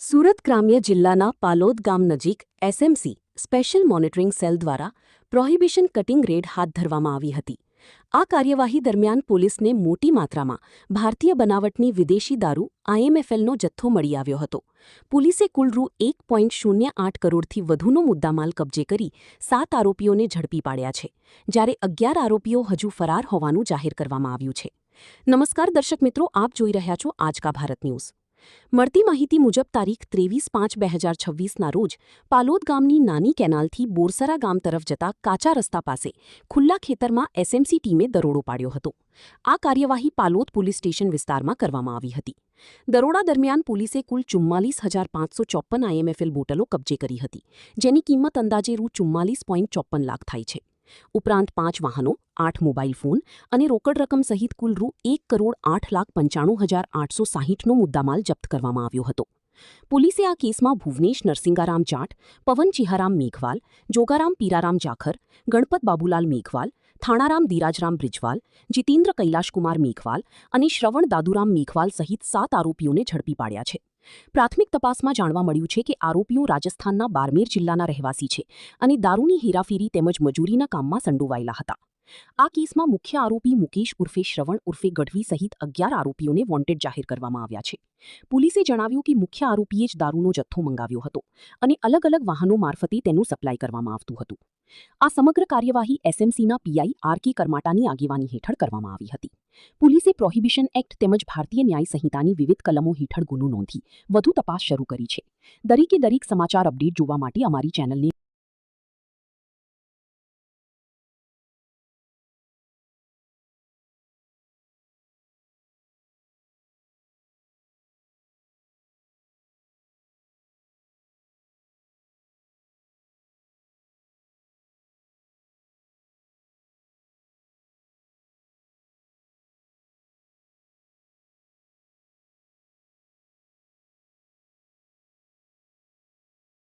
સુરત ગ્રામ્ય જિલ્લાના પાલોદ ગામ નજીક એસએમસી સ્પેશિયલ મોનિટરિંગ સેલ દ્વારા પ્રોહિબિશન કટિંગ રેડ હાથ ધરવામાં આવી હતી. આ કાર્યવાહી દરમિયાન પોલીસને મોટી માત્રામાં ભારતીય બનાવટની વિદેશી દારૂ આઈએમએફએલનો જથ્થો મળી આવ્યો હતો. પોલીસે કુલ ₹1.08 કરોડથી વધુનો મુદ્દામાલ કબજે કરી 7 આરોપીઓને ઝડપી પાડ્યા છે, જ્યારે 11 આરોપીઓ હજુ ફરાર હોવાનું જાહેર કરવામાં આવ્યું છે. નમસ્કાર દર્શક મિત્રો, આપ જોઈ રહ્યા છો આજ કા ભારત ન્યૂઝ. મળતી માહિતી મુજબ તારીખ 23/5/2026ના રોજ પાલોદ ગામની નાની કેનાલથી બોરસરા ગામ તરફ જતા કાચા રસ્તા પાસે ખુલ્લા ખેતરમાં એસએમસી ટીમે દરોડો પાડ્યો હતો. આ કાર્યવાહી પાલોદ પોલીસ સ્ટેશન વિસ્તારમાં કરવામાં આવી હતી. દરોડા દરમિયાન પોલીસે કુલ 44,554 આઈએમએફએલ બોટલો કબજે કરી હતી, જેની કિંમત અંદાજે ₹44.54 લાખ થાય છે. ઉપરાંત 5 વાહનો, 8 મોબાઈલ ફોન અને રોકડ રકમ સહિત કુલ ₹1,08,95,860નો મુદ્દામાલ જપ્ત કરવામાં આવ્યો હતો. પોલીસે આ કેસમાં ભુવનેશ નરસિંગારામ જાટ, પવન ચિહારામ મેઘવાલ, જોગારામ પીરારામ જાખર, ગણપત બાબુલાલ મેઘવાલ, થાણારામ ધીરાજરામ બ્રિજવાલ, જીતેન્દ્ર કૈલાશકુમાર મેઘવાલ અને શ્રવણ દાદુરામ મેઘવાલ સહિત 7 આરોપીઓને ઝડપી પાડ્યા છે. પ્રાથમિક તપાસમાં જાણવા મળ્યું છે કે આરોપીઓ રાજસ્થાનના બારમેર જિલ્લાના રહેવાસી છે અને દારૂની હેરાફેરી તેમજ મજૂરીના કામમાં સંડોવાયેલા હતા. આ કેસમાં મુખ્ય આરોપી મુકેશ ઉર્ફે શ્રવણ ઉર્ફે ગઢવી સહિત 11 આરોપીઓને વોન્ટેડ જાહેર કરવામાં આવ્યા છે. પોલીસે જણાવ્યું કે મુખ્ય આરોપીએ જ દારૂનો જથ્થો મંગાવ્યો હતો અને અલગ અલગ વાહનો મારફતે તેનું સપ્લાય કરવામાં આવતું હતું. આ સમગ્ર કાર્યવાહી એસએમસીના પીઆઈ આર.કે. કરમાટાની આગેવાની હેઠળ કરવામાં આવી હતી. પોલીસે પ્રોહિબિશન એક્ટ તેમજ ભારતીય ન્યાય સંહિતાની વિવિધ કલમો હેઠળ ગુનો નોંધી વધુ તપાસ શરૂ કરી છે. દરેક સમાચાર અપડેટ જોવા માટે અમારી ચેનલને